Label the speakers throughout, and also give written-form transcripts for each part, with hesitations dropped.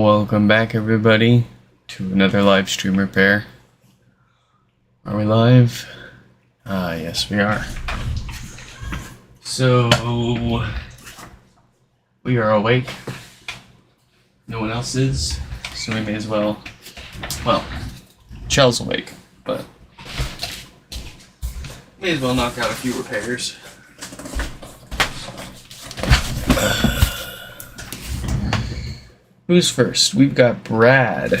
Speaker 1: Welcome back, everybody, to another live stream repair. Are we live? Yes, we are. So, we are awake. No one else is, so we may as well. Well, Chell's awake, but may as well knock out a few repairs. Who's first? We've got Brad.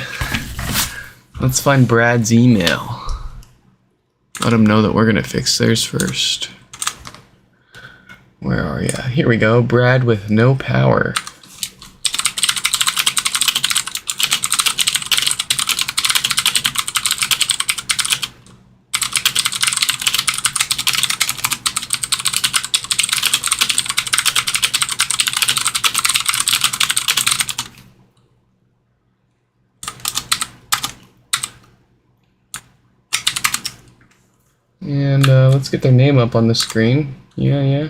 Speaker 1: Let's find Brad's email. Let him know that we're gonna fix theirs first. Where are ya? Here we go. Brad with no power. And let's get their name up on the screen. Yeah.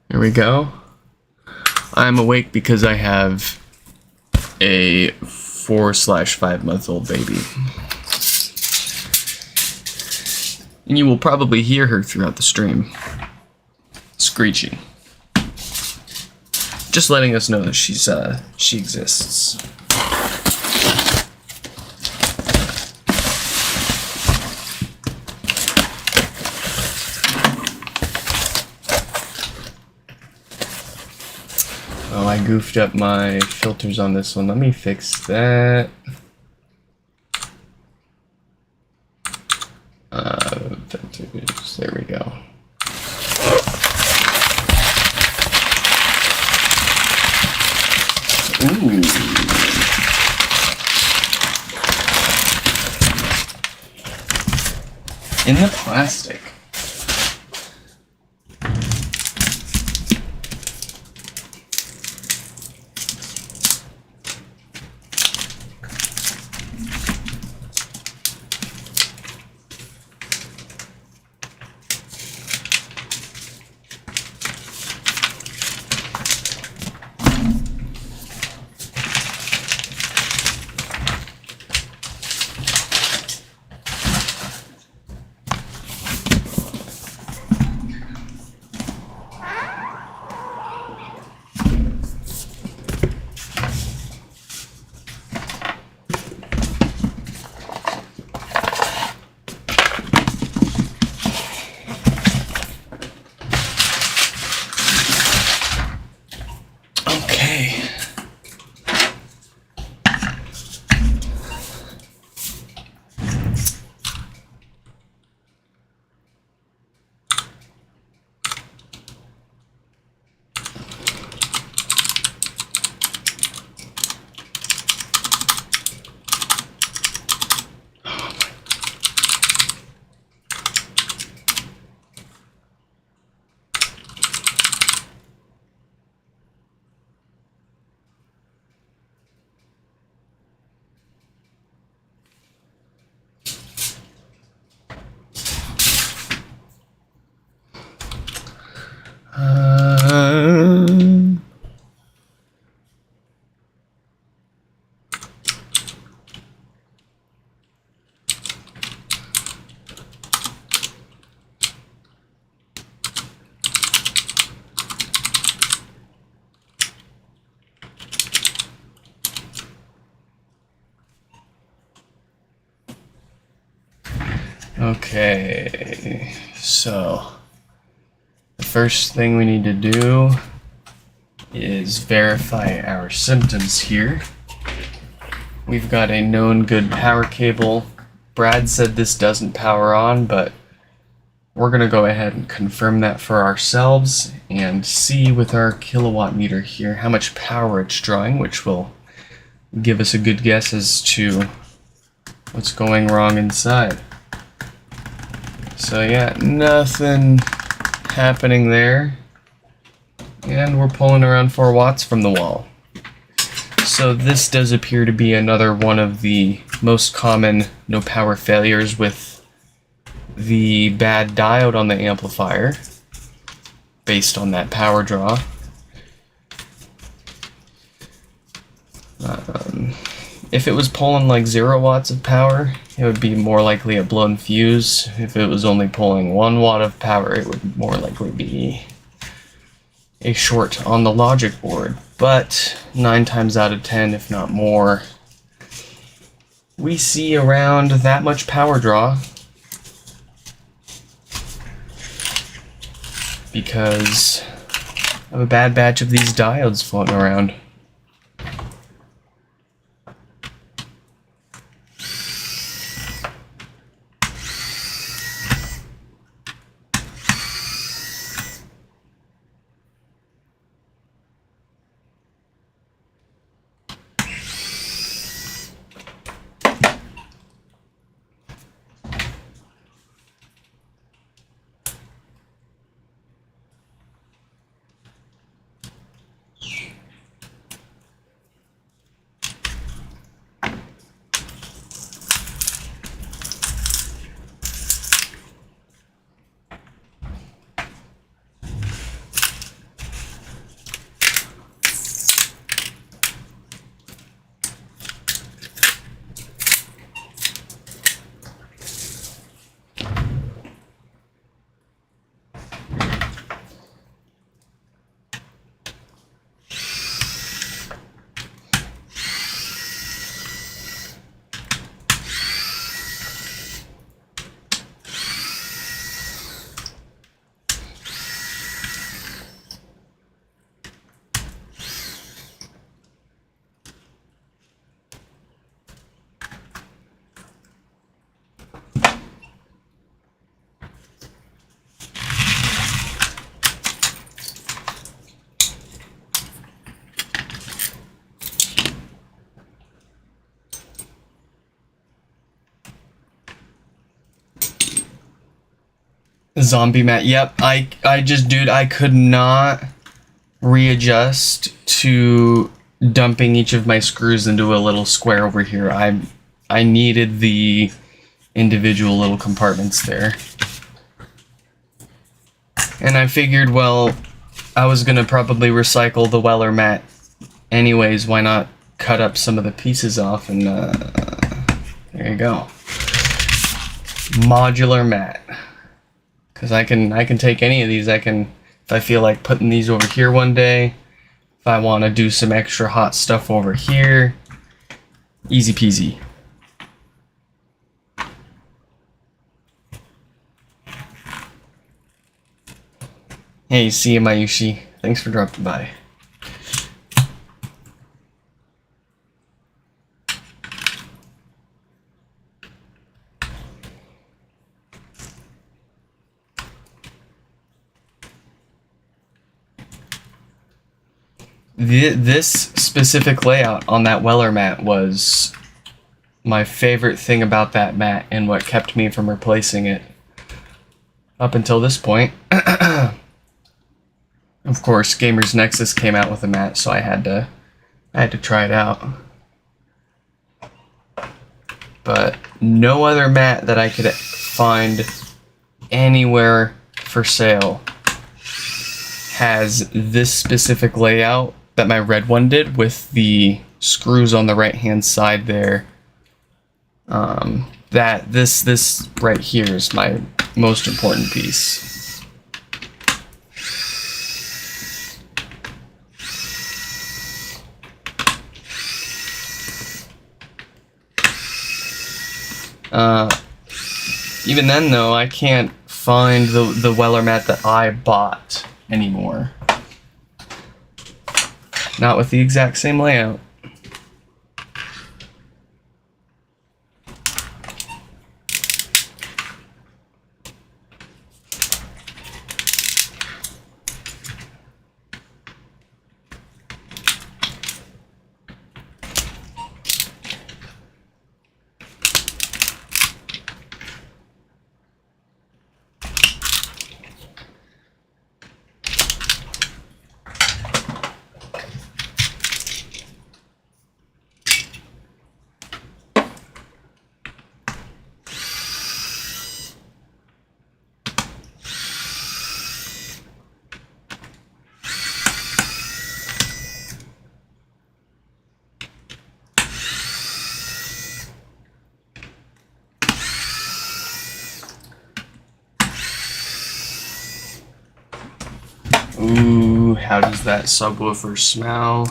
Speaker 1: There we go. I'm awake because I have a 4/5-month-old baby. And you will probably hear her throughout the stream. Screeching. Just letting us know that she exists. Oh, I goofed up my filters on this one. Let me fix that. Filters. There we go. Ooh. In the plastic. Okay, so the first thing we need to do is verify our symptoms here. We've got a known good power cable. Brad said this doesn't power on, but we're gonna go ahead and confirm that for ourselves and see with our kilowatt meter here how much power it's drawing, which will give us a good guess as to what's going wrong inside. So yeah, nothing happening there. And we're pulling around 4 watts from the wall. So this does appear to be another one of the most common no power failures with the bad diode on the amplifier. based on that power draw. If it was pulling like 0 watts of power, it would be more likely a blown fuse. If it was only pulling 1 watt of power, it would more likely be a short on the logic board. But 9 times out of 10, if not more, we see around that much power draw because of a bad batch of these diodes floating around. Zombie mat. Yep, I just, dude, I could not readjust to dumping each of my screws into a little square over here. I needed the individual little compartments there. And I figured, well, I was gonna probably recycle the Weller mat anyways, why not cut up some of the pieces off, and there you go. Modular mat. Because I can take any of these. I can, if I feel like putting these over here one day, if I want to do some extra hot stuff over here, easy peasy. Hey, see you, Mayushi. Thanks for dropping by. This specific layout on that Weller mat was my favorite thing about that mat and what kept me from replacing it up until this point. Of course, Gamers Nexus came out with a mat, so I had to try it out. But no other mat that I could find anywhere for sale has this specific layout that my red one did, with the screws on the right hand side there. This right here is my most important piece. Even then though, I can't find the Weller mat that I bought anymore. Not with the exact same layout. Ooh, how does that subwoofer smell?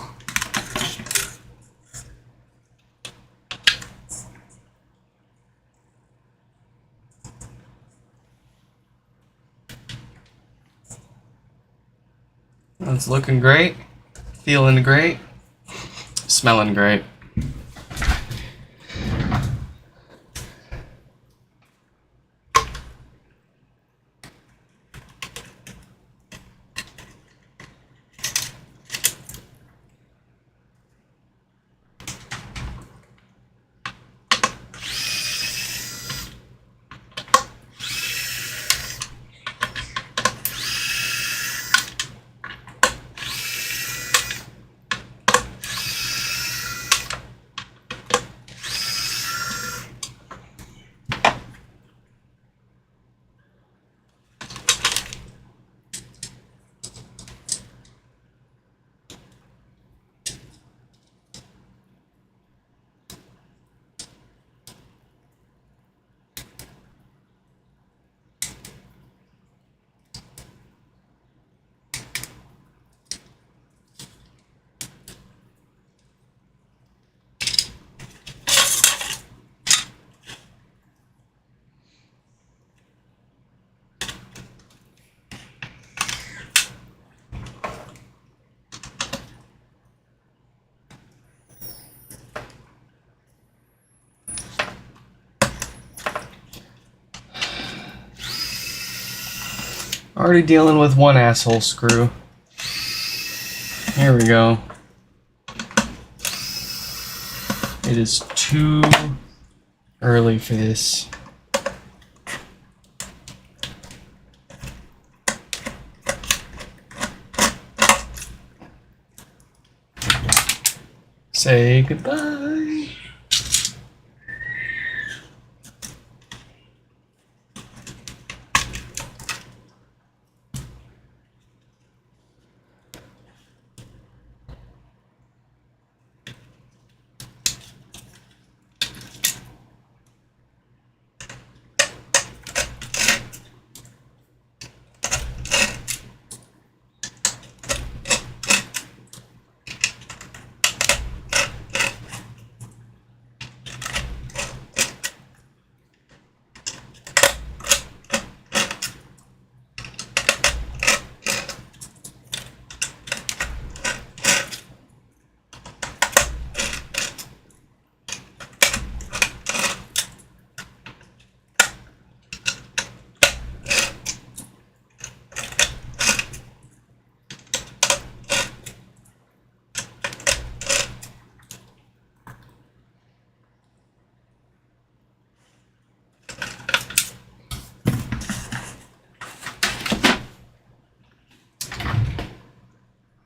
Speaker 1: That's looking great, feeling great, smelling great. Already dealing with one asshole screw. Here we go. It is too early for this. Say goodbye.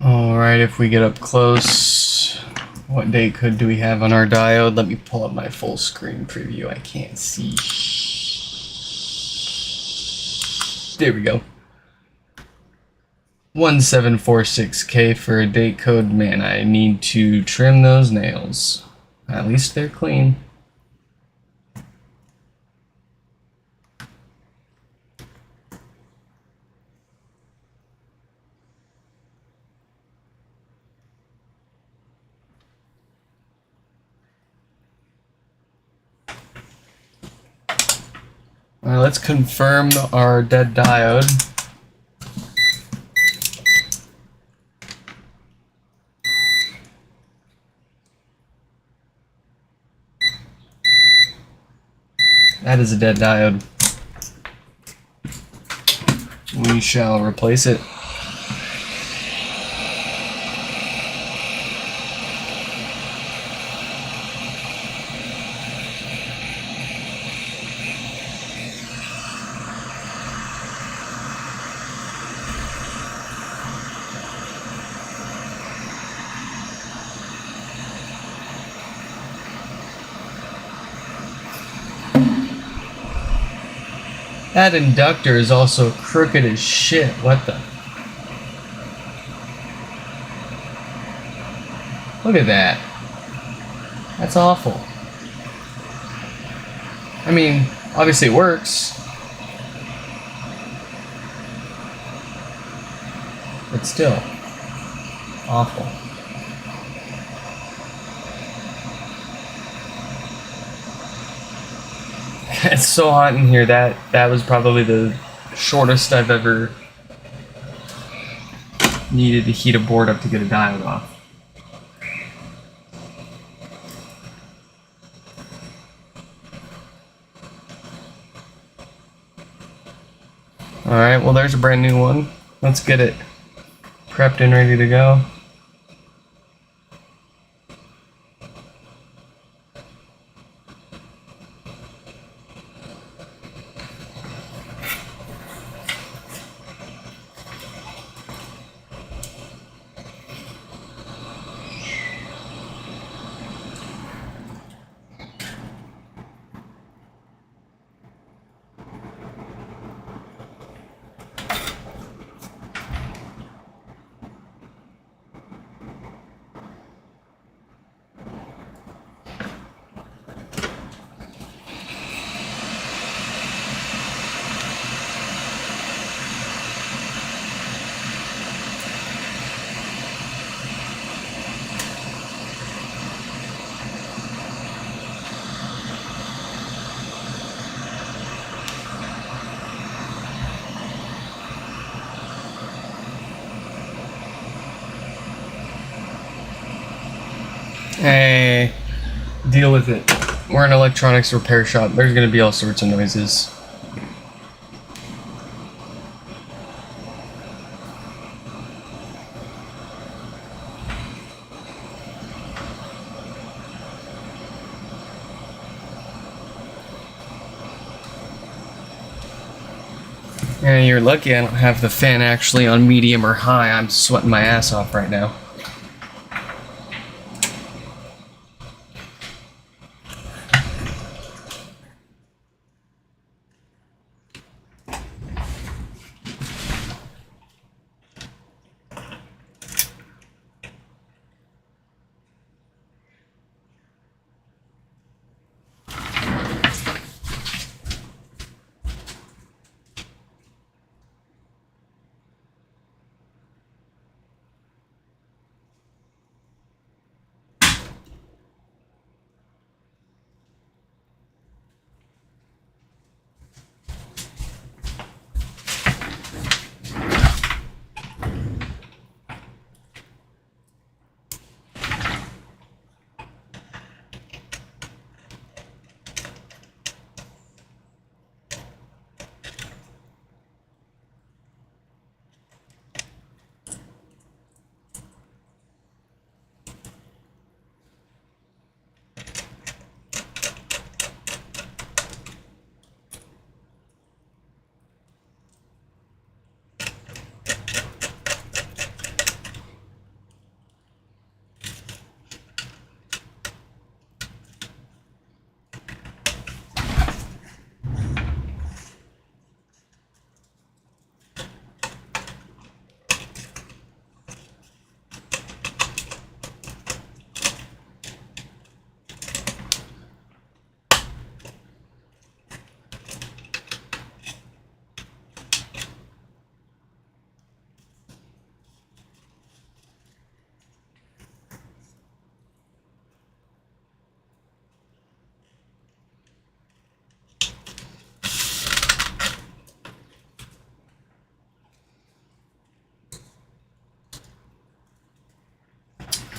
Speaker 1: Alright, if we get up close, what date code do we have on our diode? Let me pull up my full screen preview. I can't see. There we go. 1746K for a date code. Man, I need to trim those nails. At least they're clean. Alright, let's confirm our dead diode. That is a dead diode. We shall replace it. That inductor is also crooked as shit. What the? Look at that. That's awful. I mean, obviously it works. But but still, awful. It's so hot in here. That was probably the shortest I've ever needed to heat a board up to get a diode off. Alright, well there's a brand new one. Let's get it prepped and ready to go. Hey, deal with it. We're an electronics repair shop. There's gonna be all sorts of noises. Yeah, you're lucky I don't have the fan actually on medium or high. I'm sweating my ass off right now.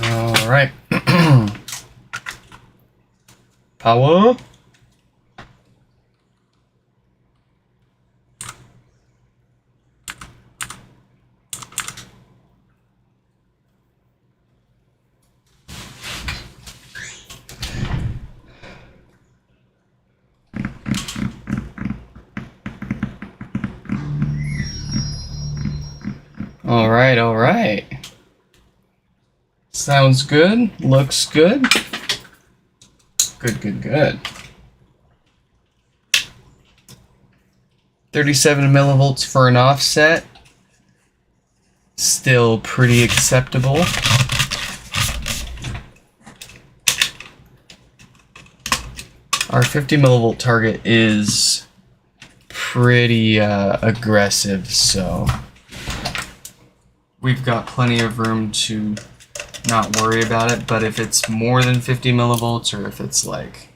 Speaker 1: All right. Power. All right, all right. Sounds good. Looks good. Good, good, good. 37 millivolts for an offset. Still pretty acceptable. Our 50 millivolt target is pretty aggressive, so we've got plenty of room to not worry about it. But if it's more than 50 millivolts, or if it's like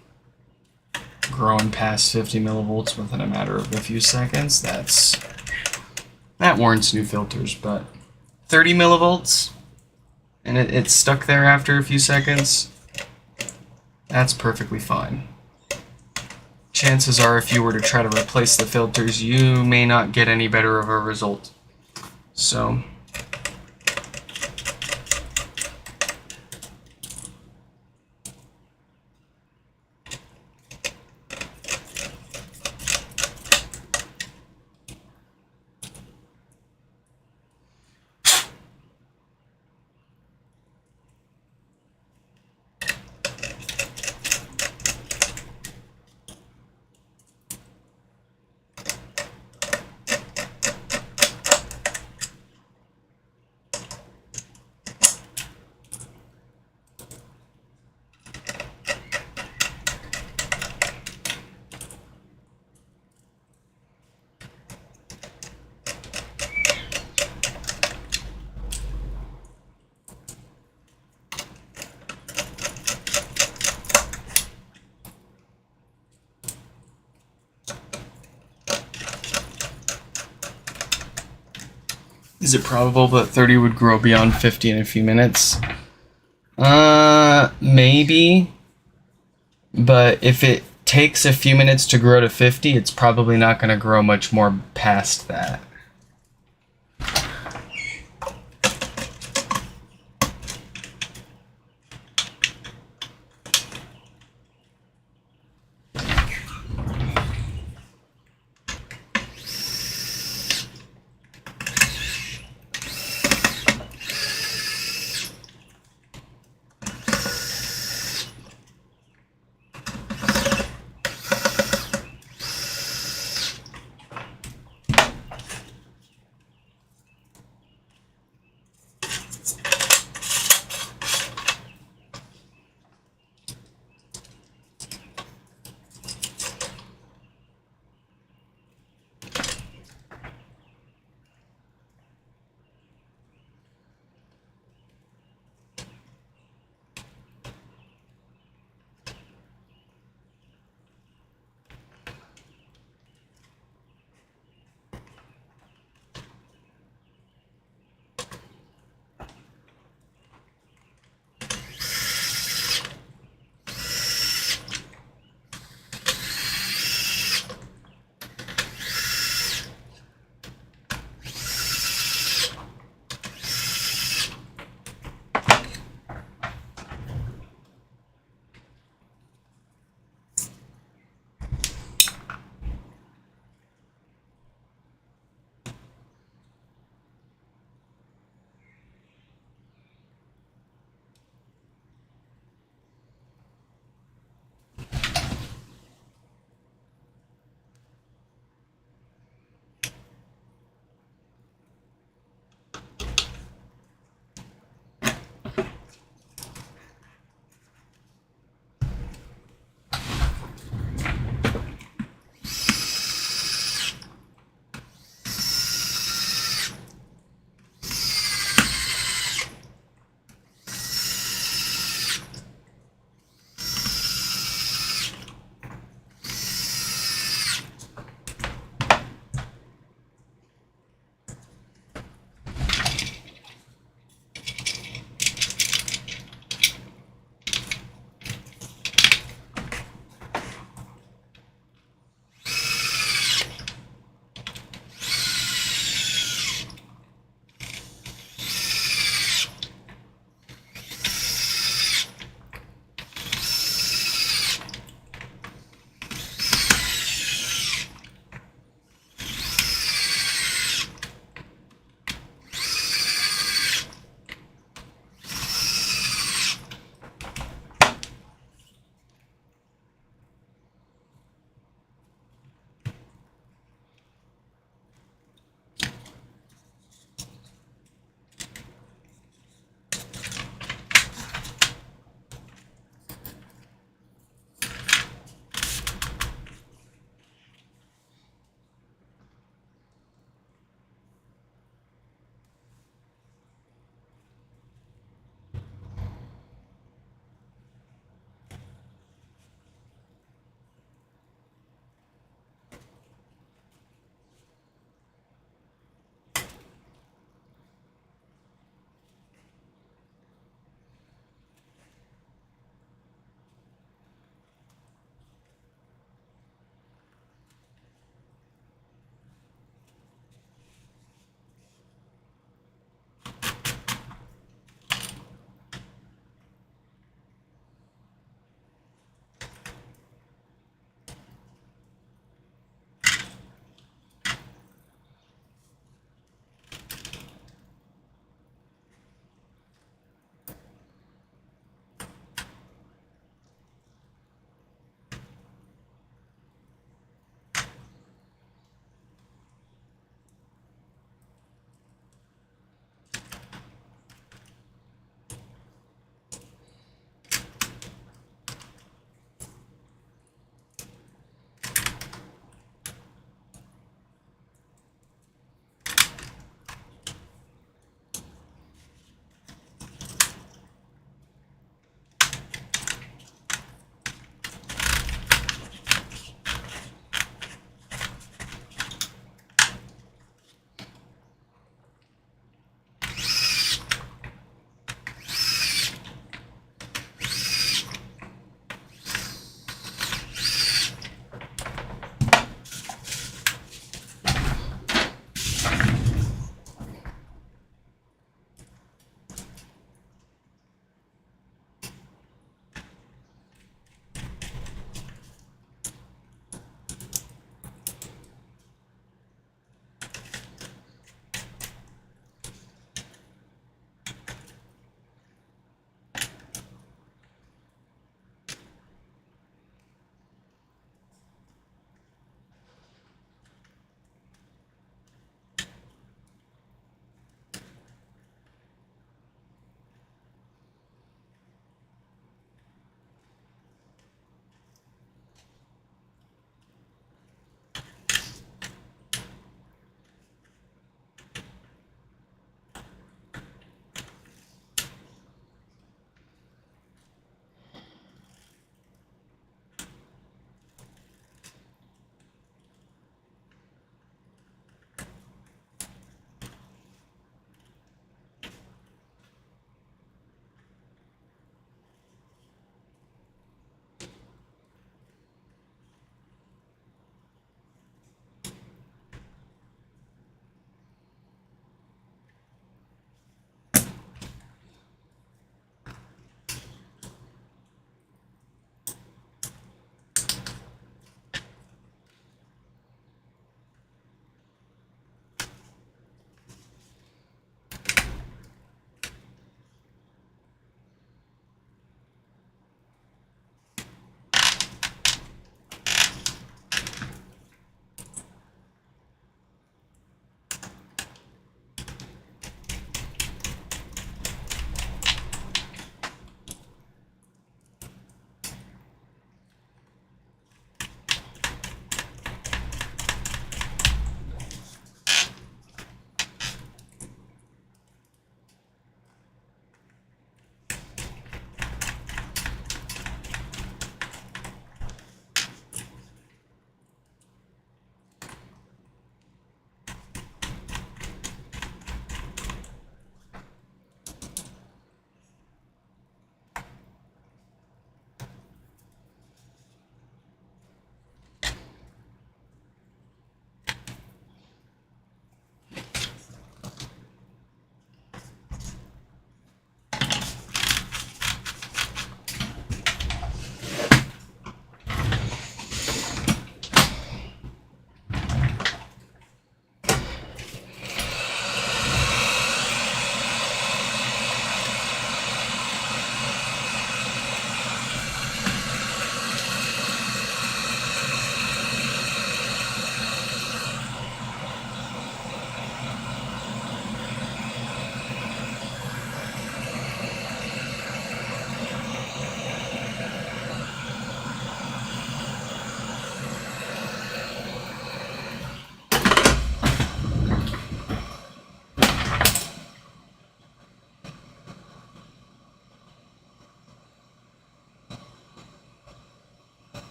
Speaker 1: growing past 50 millivolts within a matter of a few seconds, that warrants new filters. But 30 millivolts, and it's stuck there after a few seconds, that's perfectly fine. Chances are, if you were to try to replace the filters, you may not get any better of a result. So is it probable that 30 would grow beyond 50 in a few minutes? Maybe. But if it takes a few minutes to grow to 50, it's probably not going to grow much more past that.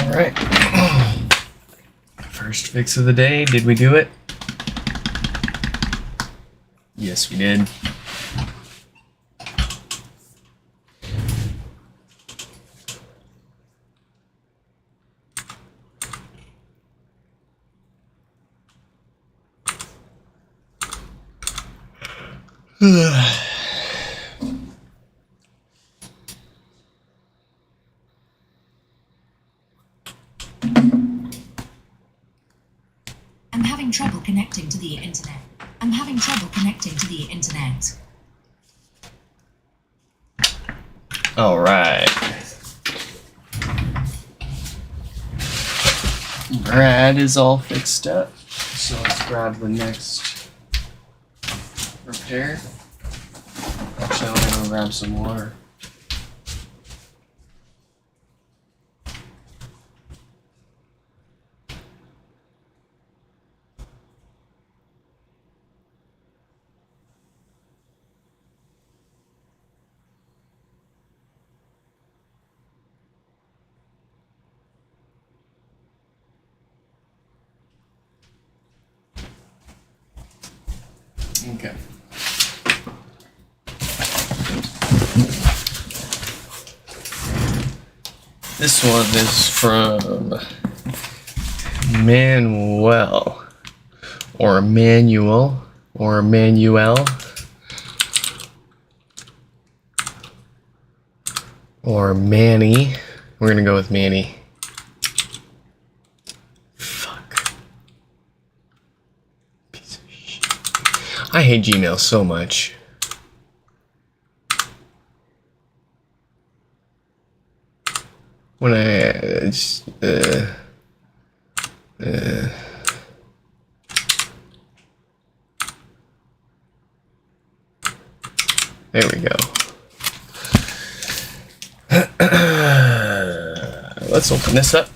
Speaker 1: Alright. First fix of the day. Did we do it? Yes, we did.
Speaker 2: I'm having trouble connecting to the internet. I'm having trouble connecting to the internet.
Speaker 1: All right. Brad is all fixed up. So let's grab the next repair. Actually, I'm gonna go grab some water. Okay. This one is from Manuel, or Manuel, or Manuel, or Manny. We're gonna go with Manny. Fuck. Piece of shit. I hate Gmail so much. When I there we go. Let's open this up.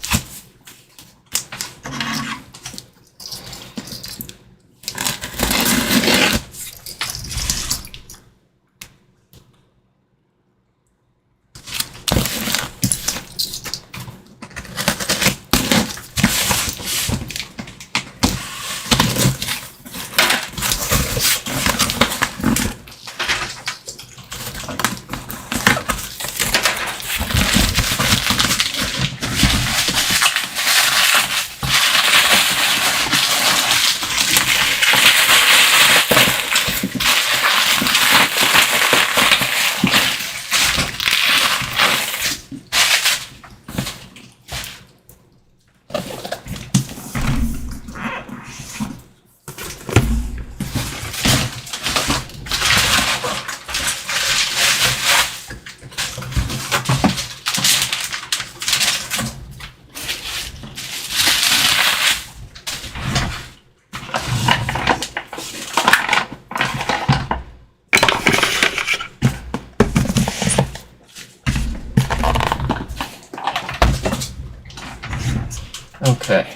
Speaker 1: Okay.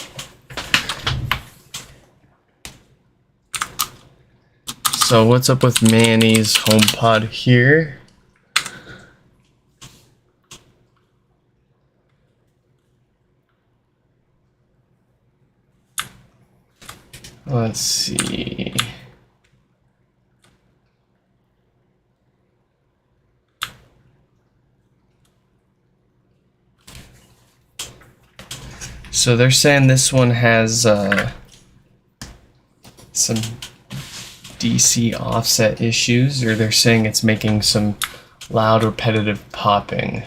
Speaker 1: So what's up with Manny's HomePod here? Let's see. So they're saying this one has some DC offset issues, or they're saying it's making some loud repetitive popping.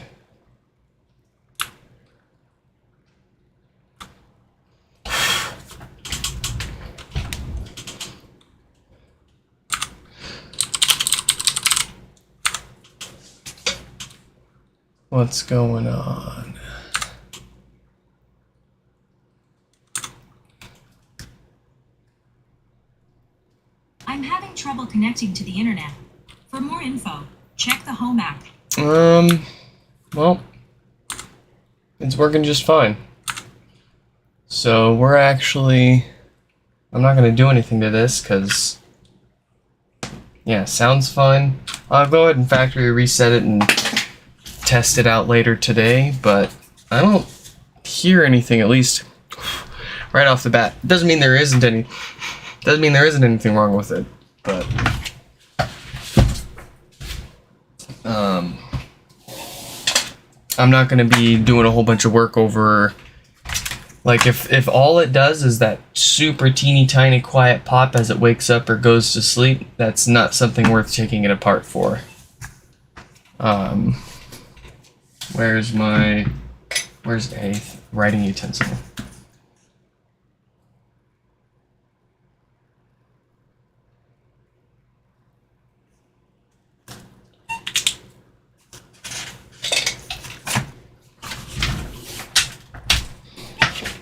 Speaker 1: What's going on?
Speaker 2: I'm having trouble connecting to the internet. For more info, check the Home app.
Speaker 1: Well, it's working just fine. So we're actually, I'm not going to do anything to this because, yeah, sounds fine. I'll go ahead and factory reset it and test it out later today, but I don't hear anything, at least right off the bat. Doesn't mean there isn't anything wrong with it, but I'm not going to be doing a whole bunch of work over, like, if all it does is that super teeny tiny quiet pop as it wakes up or goes to sleep, that's not something worth taking it apart for. Where's a writing utensil?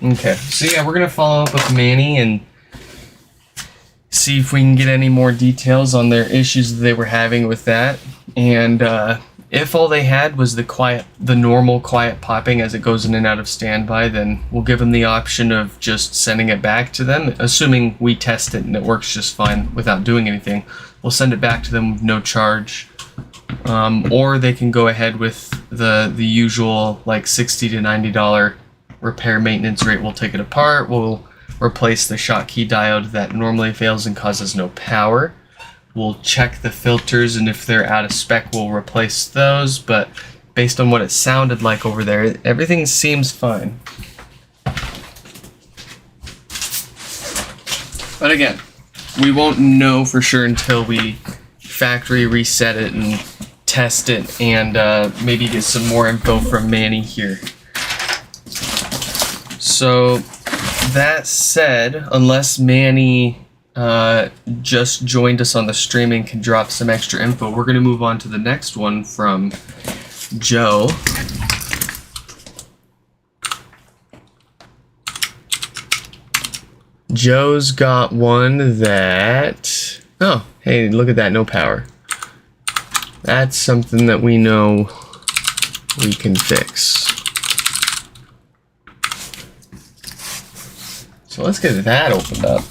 Speaker 1: Okay, so yeah, we're gonna follow up with Manny and see if we can get any more details on their issues that they were having with that. And if all they had was the normal quiet popping as it goes in and out of standby, then we'll give them the option of just sending it back to them, assuming we test it and it works just fine without doing anything. We'll send it back to them with no charge. Or they can go ahead with the usual like $60 to $90 repair maintenance rate. We'll take it apart, we'll replace the Schottky diode that normally fails and causes no power. We'll check the filters, and if they're out of spec, we'll replace those, but based on what it sounded like over there, everything seems fine. But again, we won't know for sure until we factory reset it and test it, and maybe get some more info from Manny here. So that said, unless Manny just joined us on the stream and can drop some extra info, we're going to move on to the next one from Joe. Joe's got one that... Oh, hey, look at that, no power. That's something that we know we can fix. So let's get that opened up.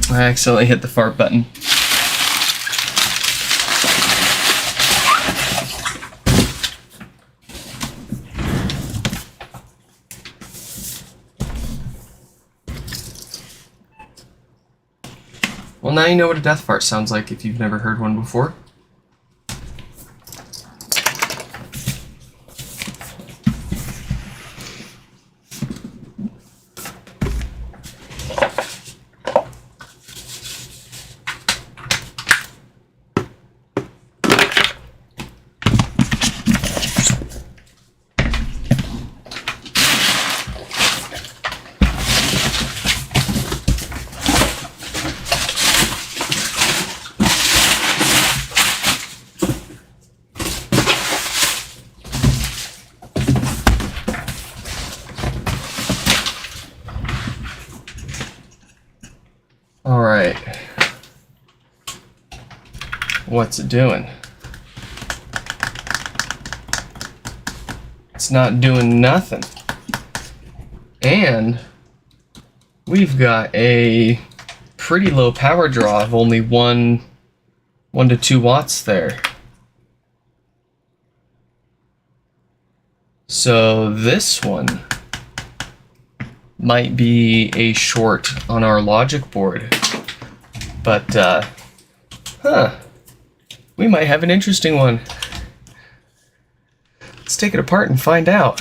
Speaker 1: I accidentally hit the fart button. Well, now you know what a death fart sounds like if you've never heard one before. Alright. What's it doing? It's not doing nothing. And we've got a pretty low power draw of only 1 to 2 watts there. So this one might be a short on our logic board, but we might have an interesting one. Let's take it apart and find out.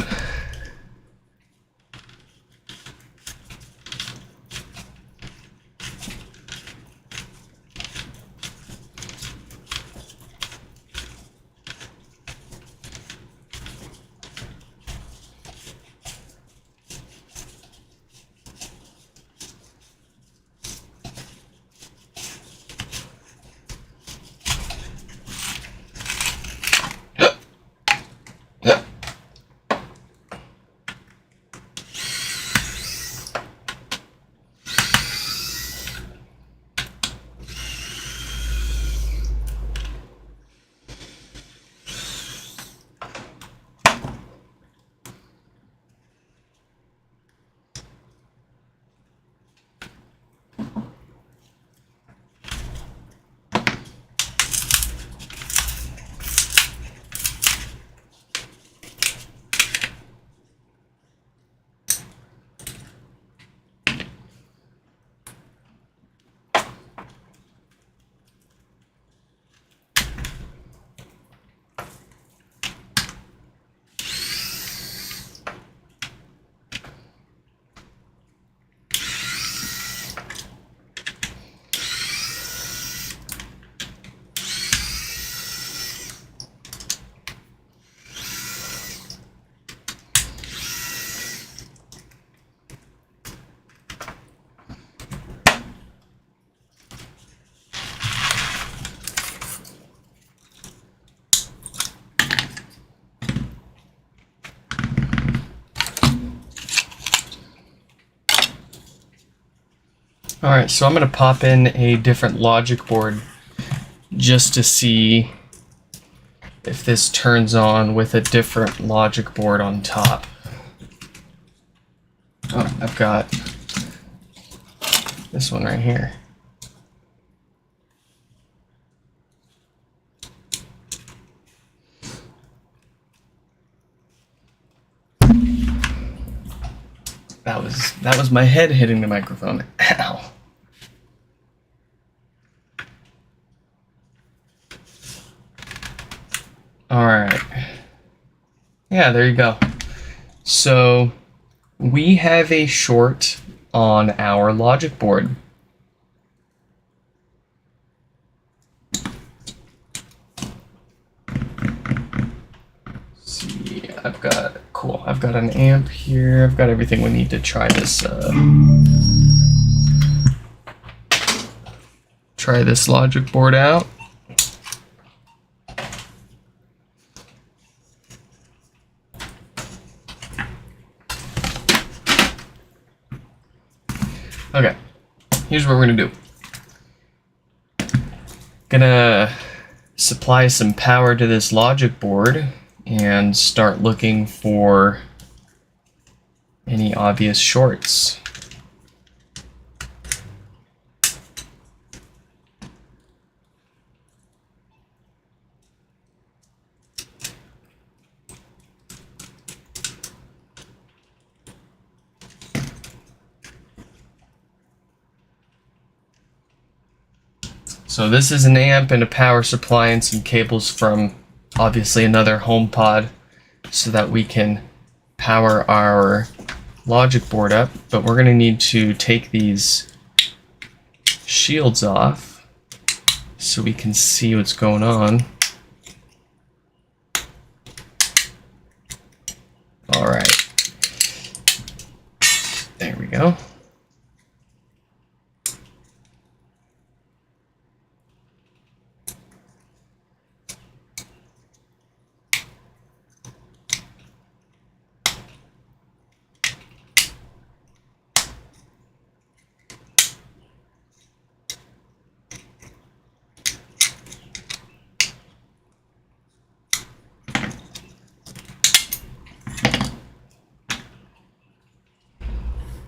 Speaker 1: Alright, so I'm going to pop in a different logic board just to see if this turns on with a different logic board on top. Oh, I've got this one right here. That was my head hitting the microphone. Ow. Alright. Yeah, there you go. So we have a short on our logic board. See, I've got an amp here. I've got everything we need to try this logic board out. Okay, here's what we're gonna do. Gonna supply some power to this logic board and start looking for any obvious shorts. So this is an amp and a power supply and some cables from obviously another HomePod so that we can power our logic board up, but we're going to need to take these shields off so we can see what's going on. All right. There we go.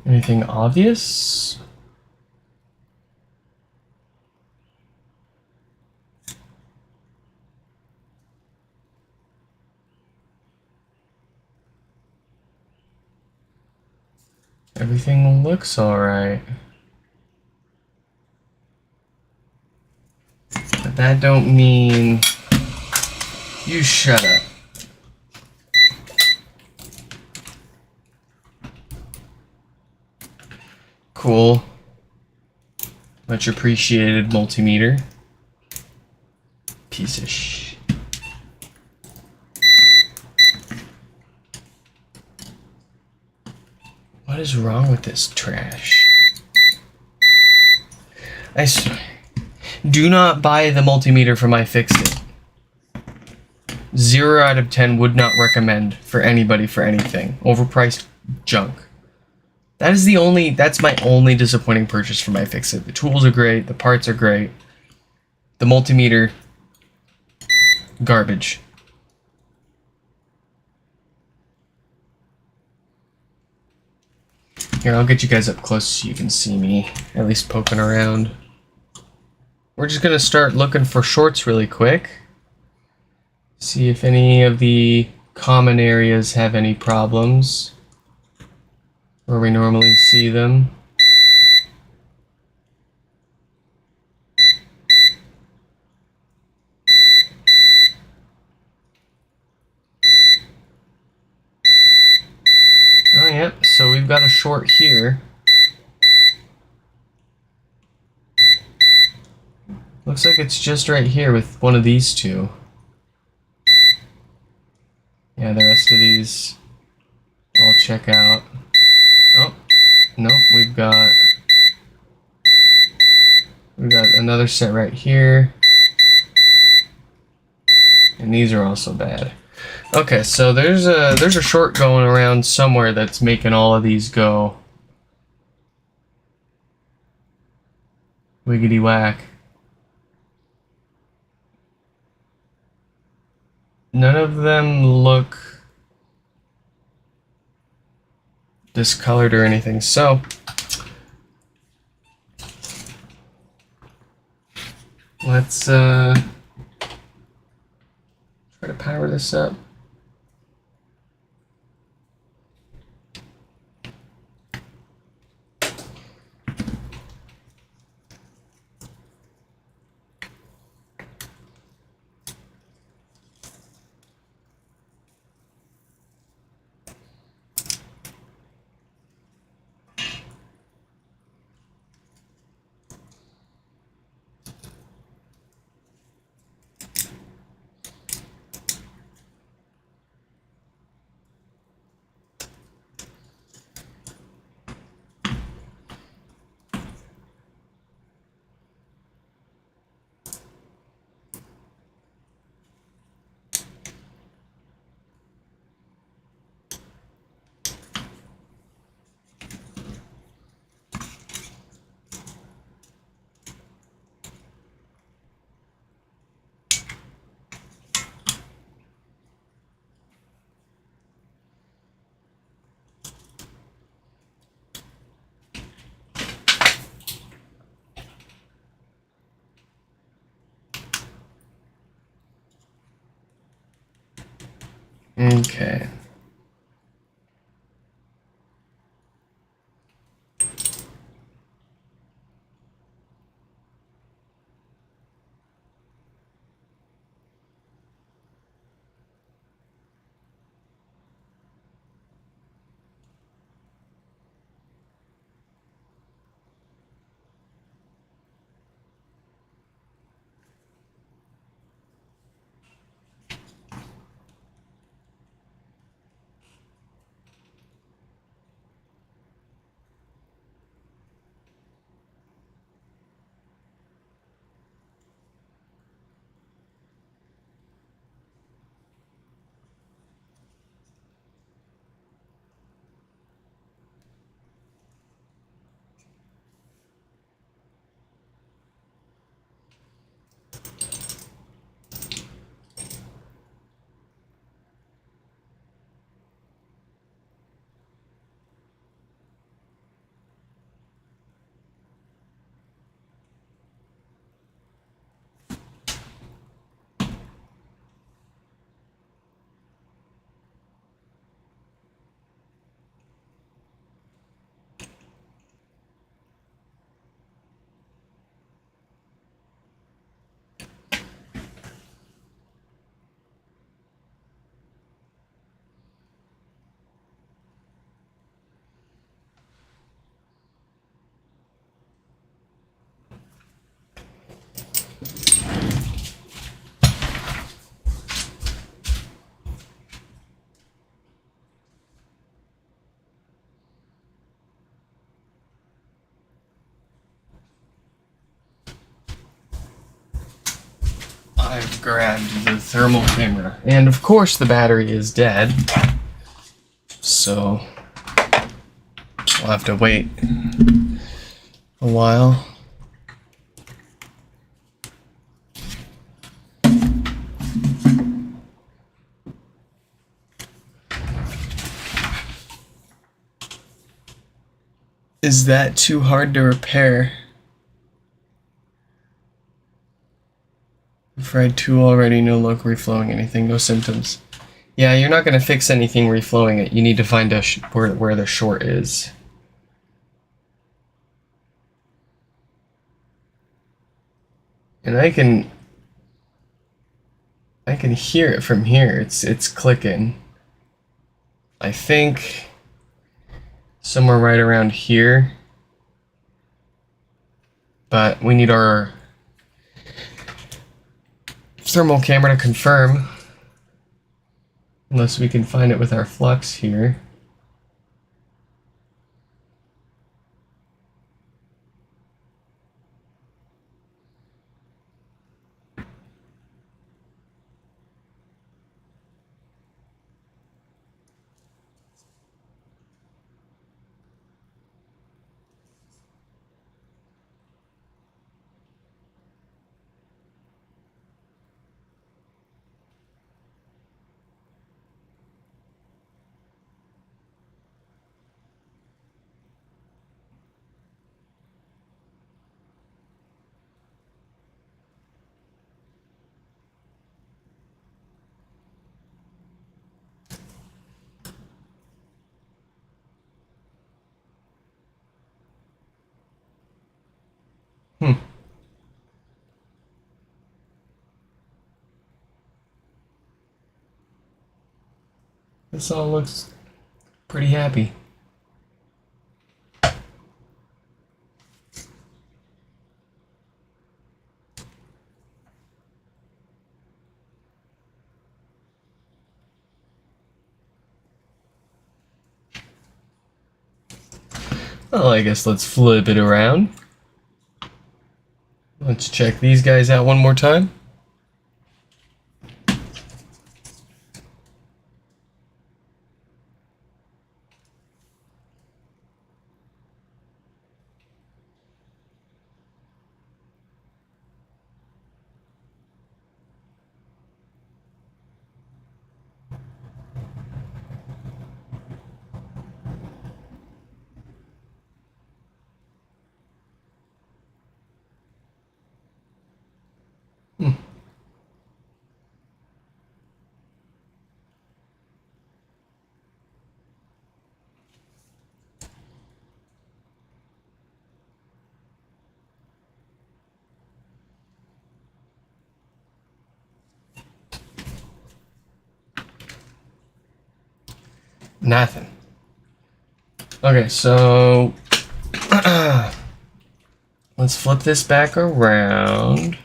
Speaker 1: Anything obvious? Everything looks alright. But that don't mean you shut up. Cool. Much appreciated multimeter. Piece of sh. What is wrong with this trash? I swear. Do not buy the multimeter from iFixit. 0 out of 10 would not recommend for anybody for anything. Overpriced junk. That's my only disappointing purchase from iFixit. The tools are great, the parts are great. The multimeter, garbage. Here, I'll get you guys up close so you can see me, at least poking around. We're just gonna start looking for shorts really quick. See if any of the common areas have any problems where we normally see them. Oh, yep, so we've got a short here. Looks like it's just right here with one of these two. Yeah, the rest of these I'll check out. Oh, nope, we've got another set right here. And these are also bad. Okay, so there's a short going around somewhere that's making all of these go. Wiggity whack. None of them look discolored or anything, so let's try to power this up. Okay. I've grabbed the thermal camera, and of course the battery is dead, so I'll have to wait a while. Is that too hard to repair? Fried 2 already, no luck reflowing anything, no symptoms. Yeah, you're not going to fix anything reflowing it. You need to find a where the short is. And I can hear it from here. It's clicking. I think somewhere right around here. But we need our thermal camera to confirm. Unless we can find it with our flux here. This all looks pretty happy. Well, I guess let's flip it around. Let's check these guys out one more time. Nothing. Okay, so let's flip this back around.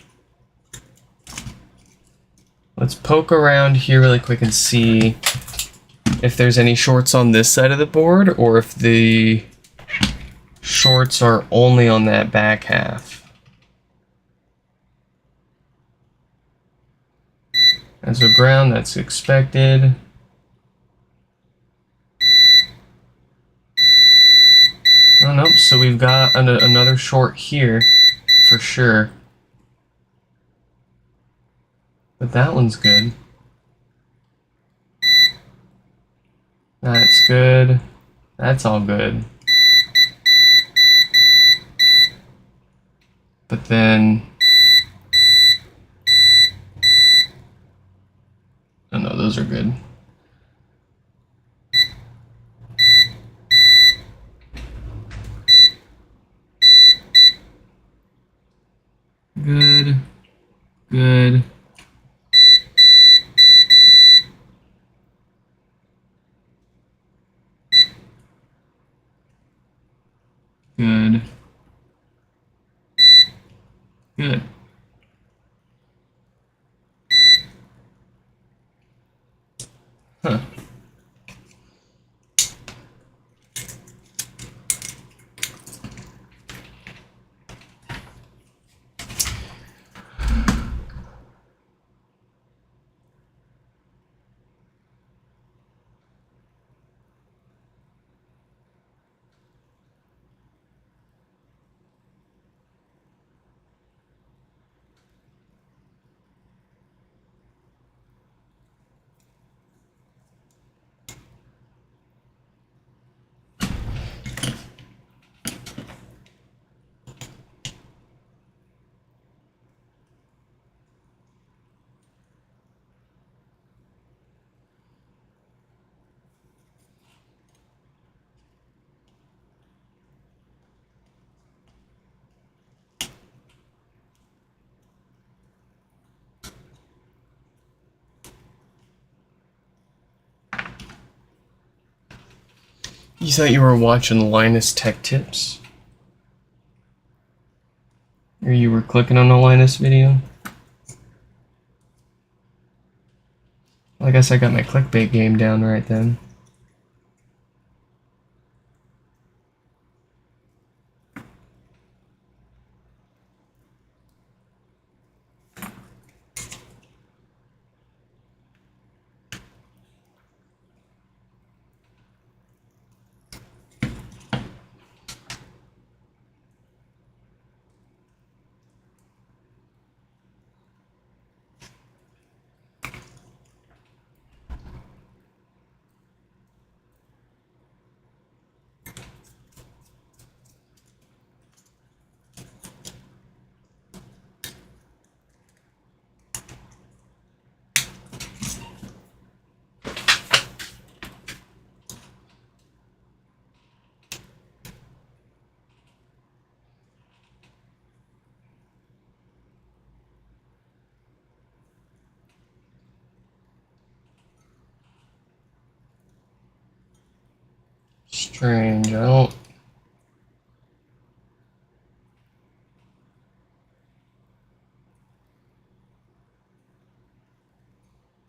Speaker 1: Let's poke around here really quick and see if there's any shorts on this side of the board or if the shorts are only on that back half. And so ground, that's expected. Oh, nope, so we've got another short here for sure. But that one's good. That's good. That's all good. But then... oh no, those are good. Good. Good. Good. Good. Huh. You thought you were watching Linus Tech Tips? Or you were clicking on a Linus video? Well, I guess I got my clickbait game down right then. strange. I don't...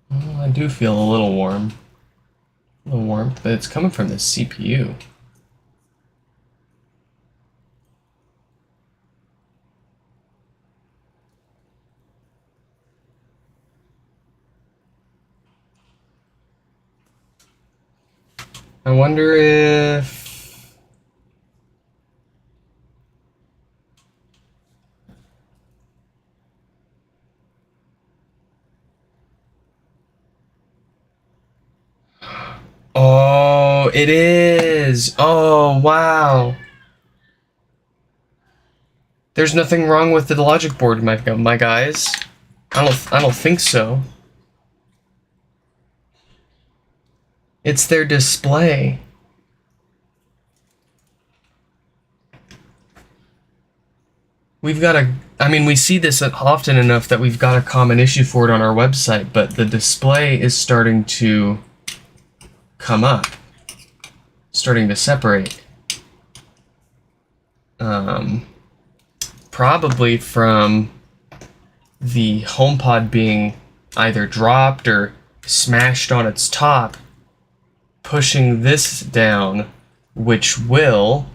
Speaker 1: Well, I do feel a little warm. A little warmth, but it's coming from the CPU. I wonder if... Oh, it is! Oh, wow! There's nothing wrong with the logic board, my guys. I don't think so. It's their display. We've got a... I mean, we see this often enough that we've got a common issue for it on our website, but the display is starting to come up. Starting to separate. Probably from the HomePod being either dropped or smashed on its top, pushing this down, which will,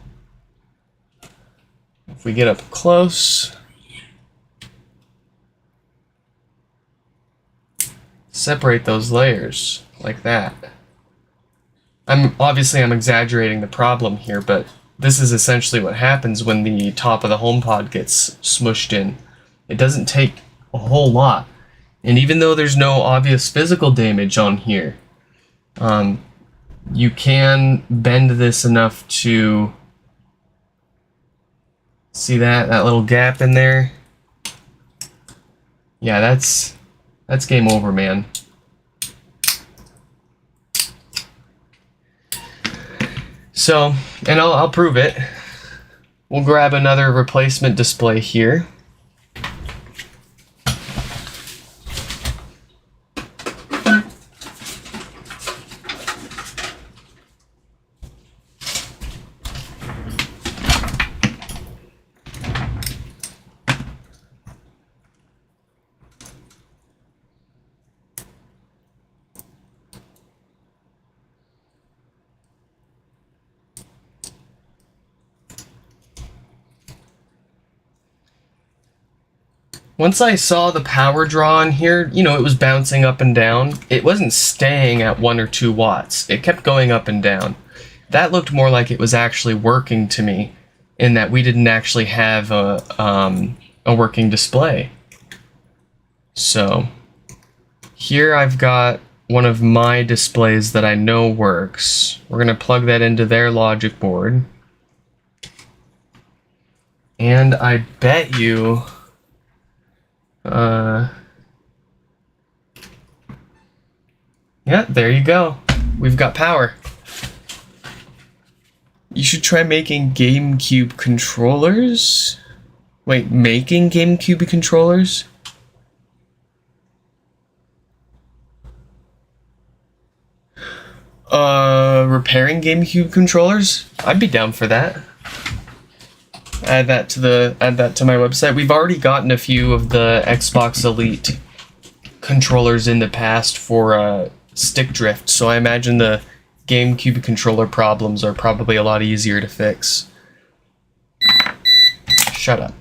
Speaker 1: if we get up close, separate those layers like that. I'm exaggerating the problem here, but this is essentially what happens when the top of the HomePod gets smushed in. It doesn't take a whole lot. And even though there's no obvious physical damage on here, you can bend this enough to see that little gap in there. Yeah, that's game over, man. So, and I'll prove it. We'll grab another replacement display here. Once I saw the power draw on here, you know, it was bouncing up and down. It wasn't staying at 1 or 2 watts. It kept going up and down. That looked more like it was actually working to me, in that we didn't actually have a working display. So, here I've got one of my displays that I know works. We're going to plug that into their logic board. And I bet you... yeah, there you go. We've got power. You should try making GameCube controllers. Wait, making GameCube controllers? Repairing GameCube controllers? I'd be down for that. Add that to my website. We've already gotten a few of the Xbox Elite controllers in the past for stick drift, so I imagine the GameCube controller problems are probably a lot easier to fix. Shut up.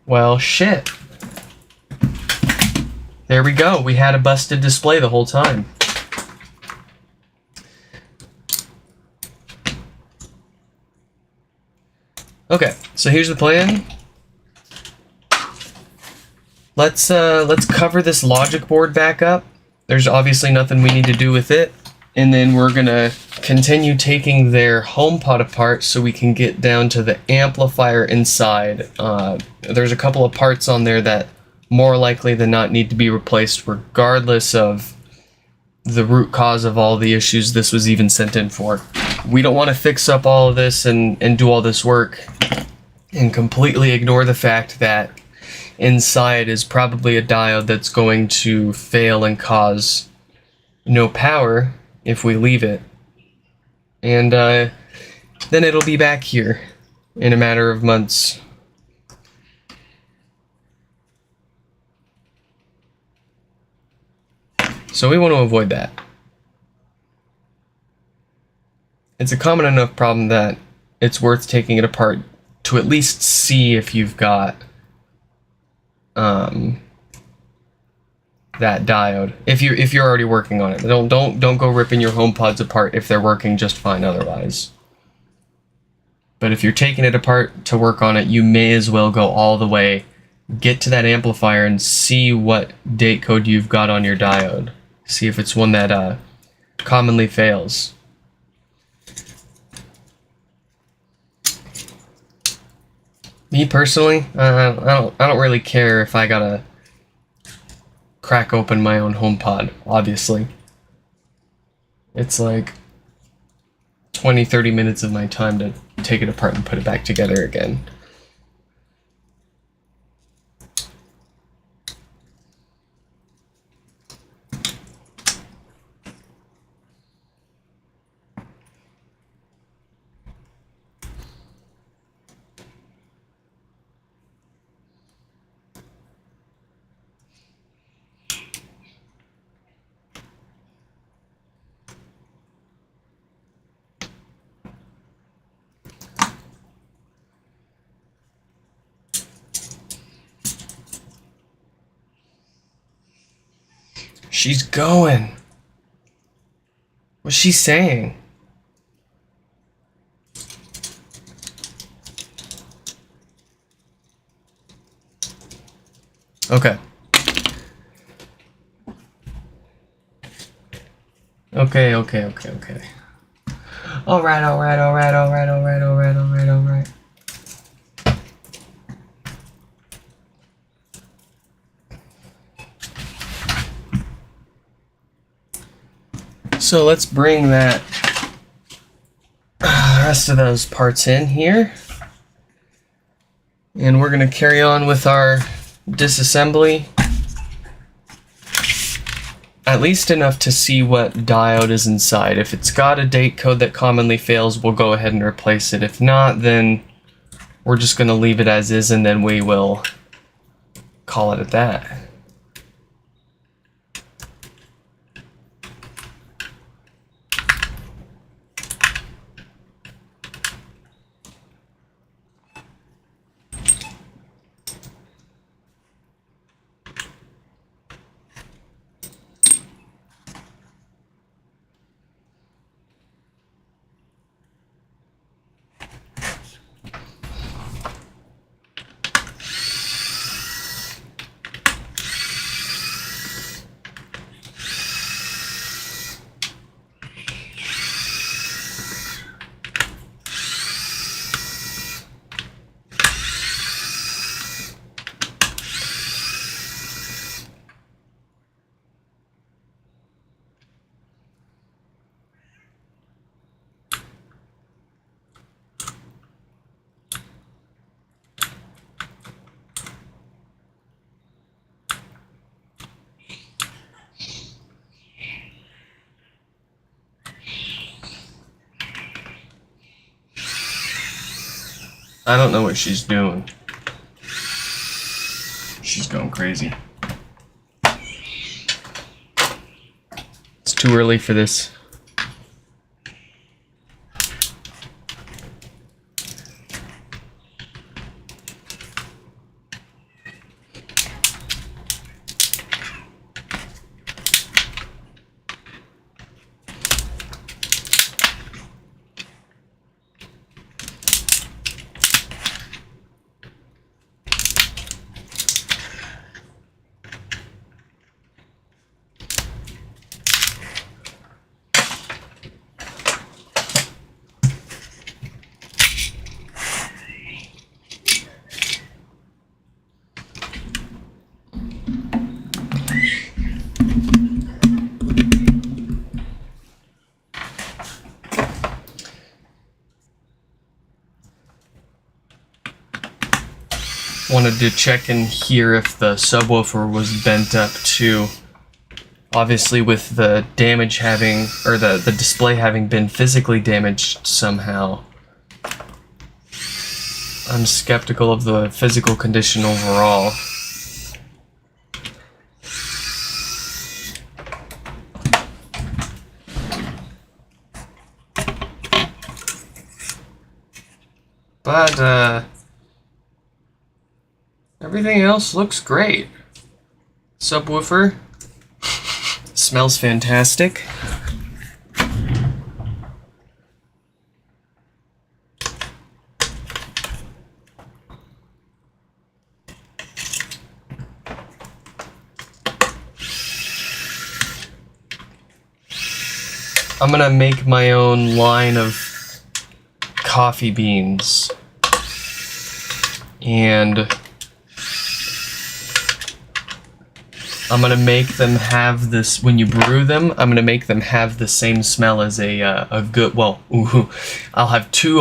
Speaker 1: Well, shit. There we go. We had a busted display the whole time. Okay, so here's the plan. Let's cover this logic board back up. There's obviously nothing we need to do with it. And then we're gonna continue taking their HomePod apart so we can get down to the amplifier inside. There's a couple of parts on there that more likely than not need to be replaced regardless of the root cause of all the issues this was even sent in for. We don't want to fix up all of this and do all this work and completely ignore the fact that inside is probably a diode that's going to fail and cause no power if we leave it. And then it'll be back here in a matter of months. So we want to avoid that. It's a common enough problem that it's worth taking it apart to at least see if you've got that diode. If you're already working on it, don't go ripping your HomePods apart if they're working just fine otherwise. But if you're taking it apart to work on it, you may as well go all the way, get to that amplifier, and see what date code you've got on your diode. See if it's one that commonly fails. Me personally, I don't really care if I gotta crack open my own HomePod, obviously. It's like 20-30 minutes of my time to take it apart and put it back together again. She's going. What's she saying? Okay. Okay. Alright. So let's bring that rest of those parts in here. And we're going to carry on with our disassembly. At least enough to see what diode is inside. If it's got a date code that commonly fails, we'll go ahead and replace it. If not, then we're just going to leave it as is, and then we will call it at that. I don't know what she's doing. She's going crazy. It's too early for this. Wanted to check in here if the subwoofer was bent up too. Obviously, with the damage having, or the display having been physically damaged somehow, I'm skeptical of the physical condition overall. But, everything else looks great. Subwoofer smells fantastic. I'm gonna make my own line of coffee beans, and I'm gonna make them have this, when you brew them, I'm gonna make them have the same smell as a good, well, I'll have two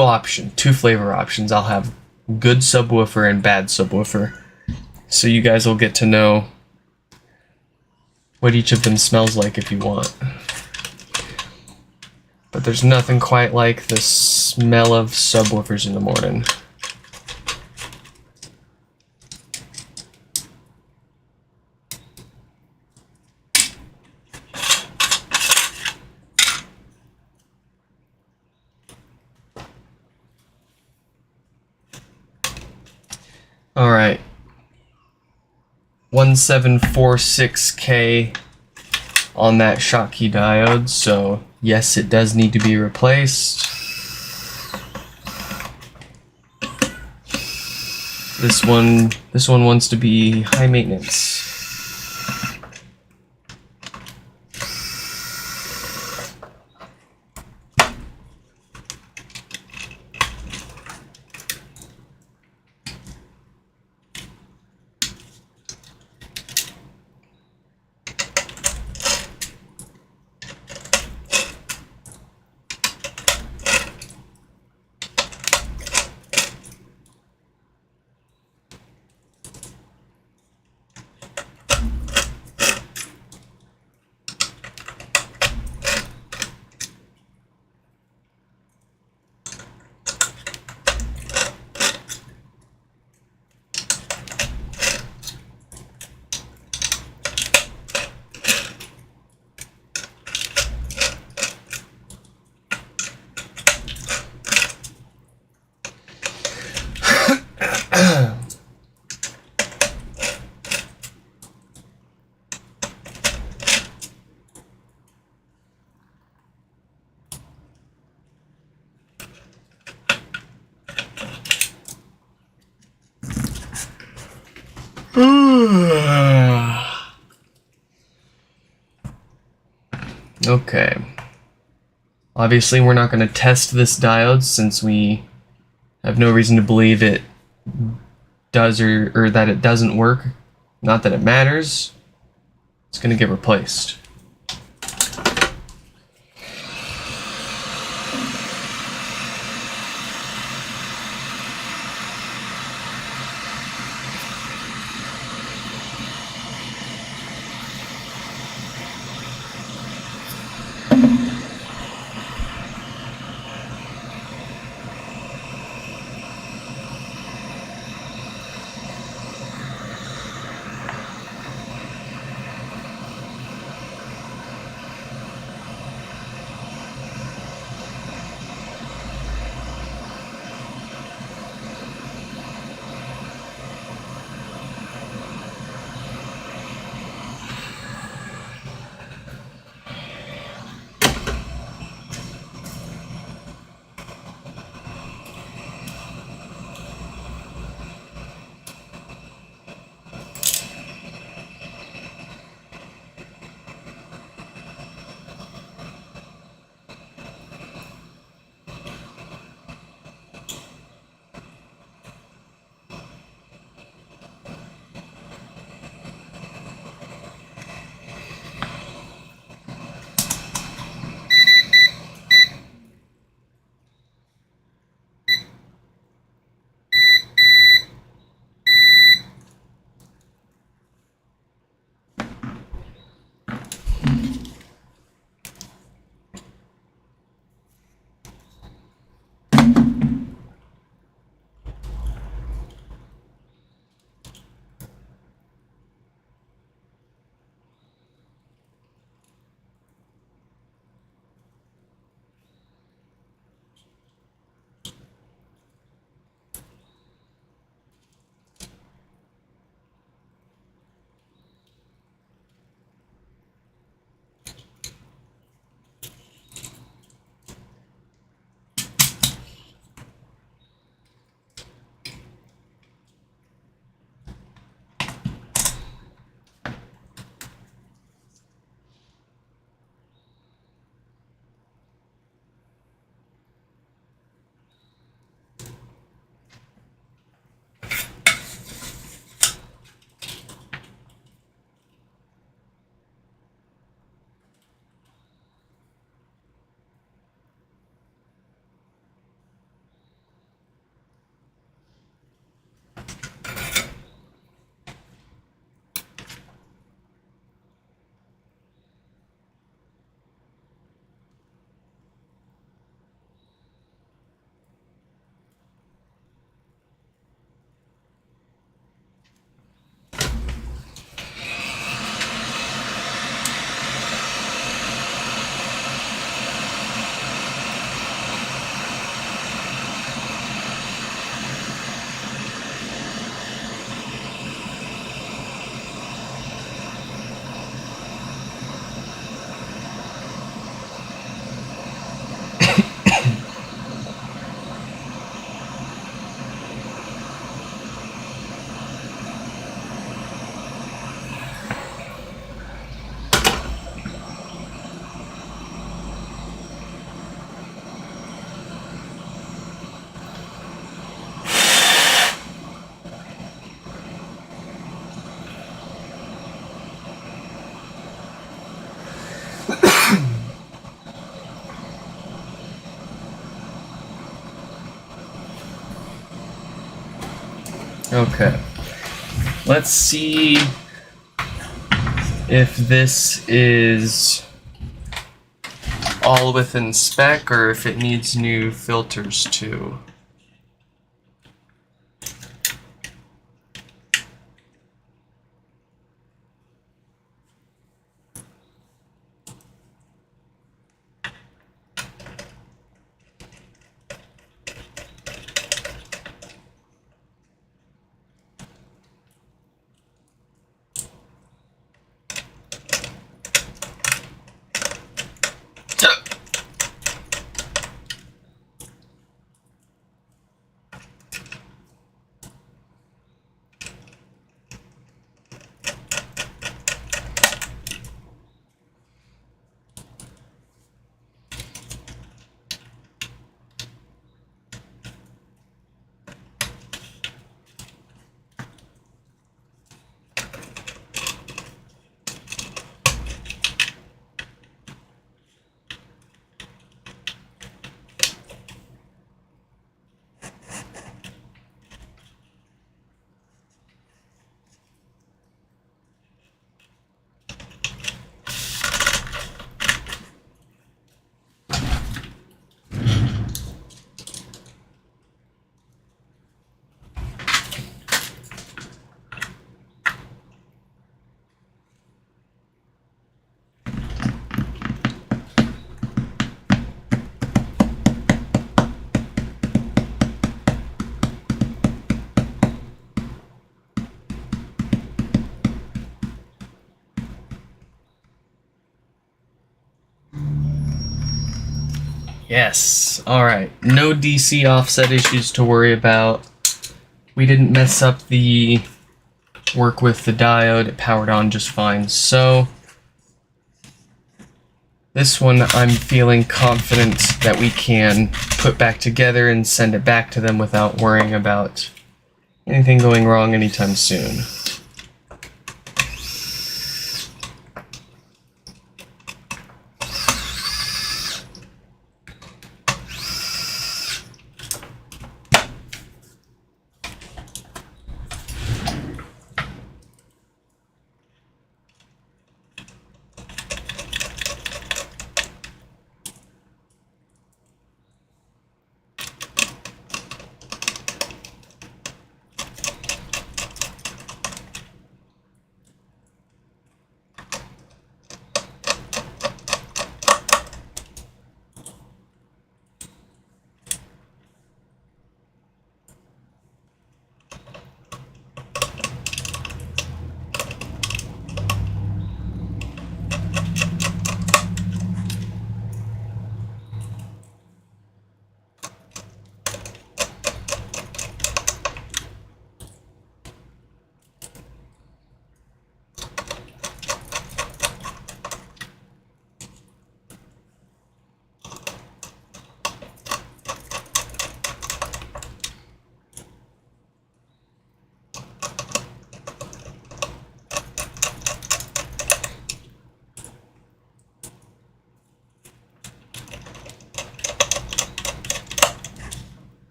Speaker 1: flavor options. I'll have good subwoofer and bad subwoofer. So you guys will get to know what each of them smells like if you want. But there's nothing quite like the smell of subwoofers in the morning. Alright. 1746K on that Schottky diode, so yes, it does need to be replaced. This one wants to be high maintenance. Okay. Obviously, we're not going to test this diode since we have no reason to believe it does or that it doesn't work. Not that it matters. It's going to get replaced. Okay. Let's see if this is all within spec or if it needs new filters too. Yes. Alright. No DC offset issues to worry about. We didn't mess up the work with the diode. It powered on just fine. So, this one I'm feeling confident that we can put back together and send it back to them without worrying about anything going wrong anytime soon.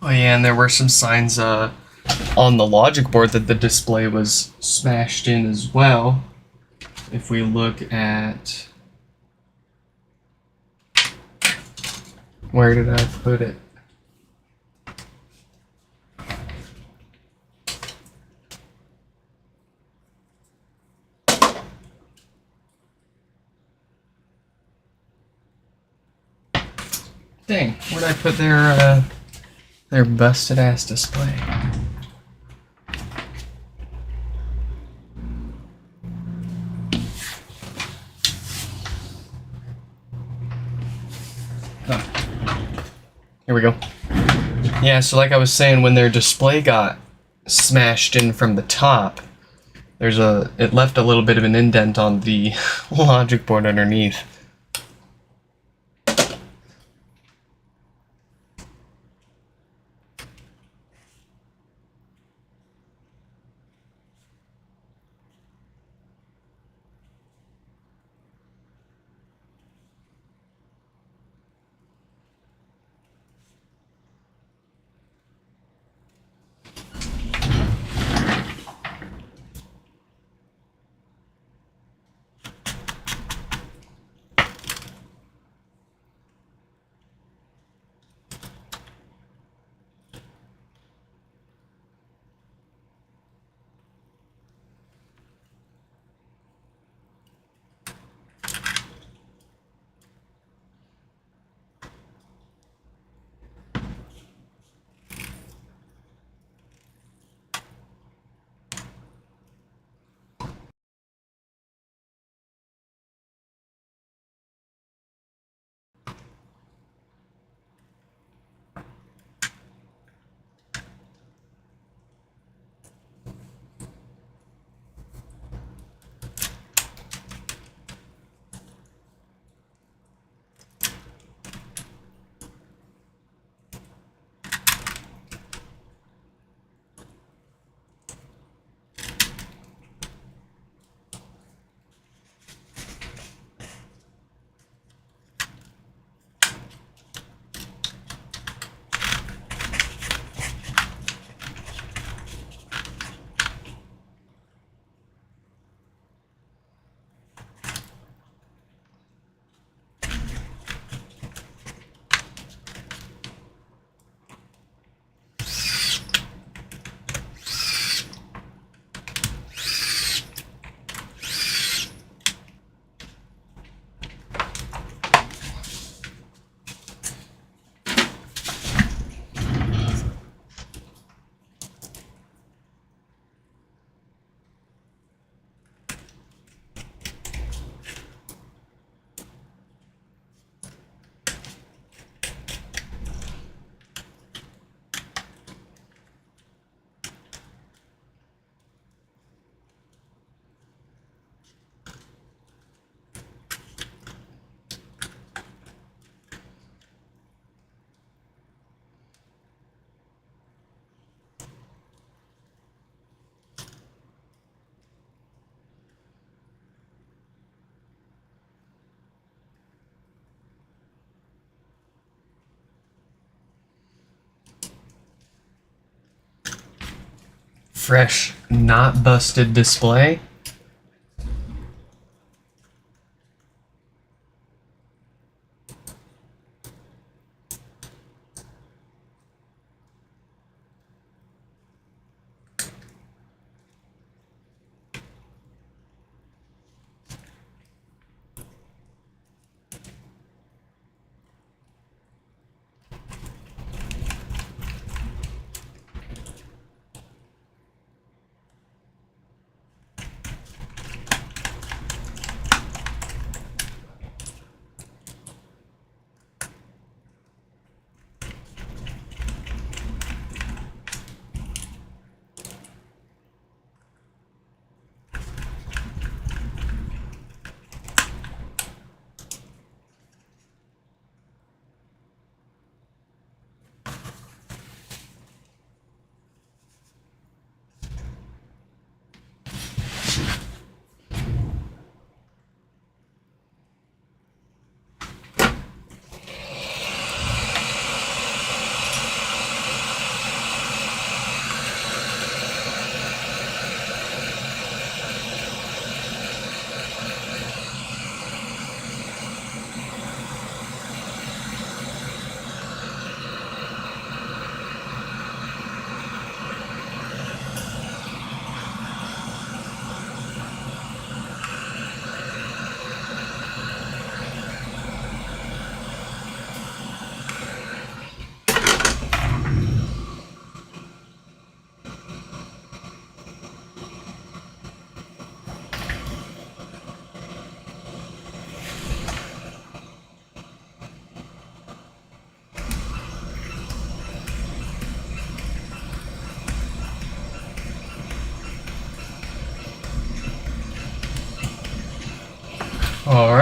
Speaker 1: Oh yeah, and there were some signs on the logic board that the display was smashed in as well. If we look at... Where did I put it? Dang, where'd I put their busted ass display? Oh. Here we go. Yeah, so like I was saying, when their display got smashed in from the top, it left a little bit of an indent on the logic board underneath. Fresh, not busted display.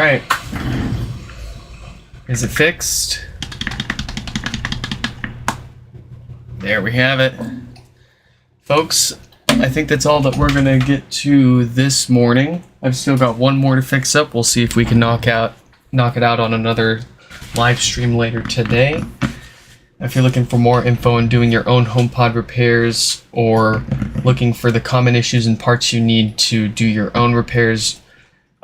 Speaker 1: right. Is it fixed? There we have it. Folks, I think that's all that we're going to get to this morning. I've still got one more to fix up. We'll see if we can knock it out on another live stream later today. If you're looking for more info on doing your own HomePod repairs or looking for the common issues and parts you need to do your own repairs,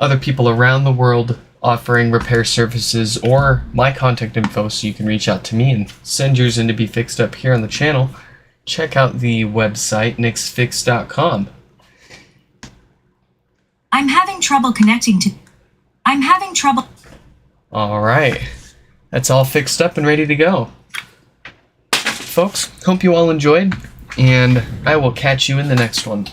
Speaker 1: other people around the world offering repair services, or my contact info so you can reach out to me and send yours in to be fixed up here on the channel, check out the website nixfix.com.
Speaker 2: I'm having trouble.
Speaker 1: All right, that's all fixed up and ready to go. Folks, hope you all enjoyed, and I will catch you in the next one.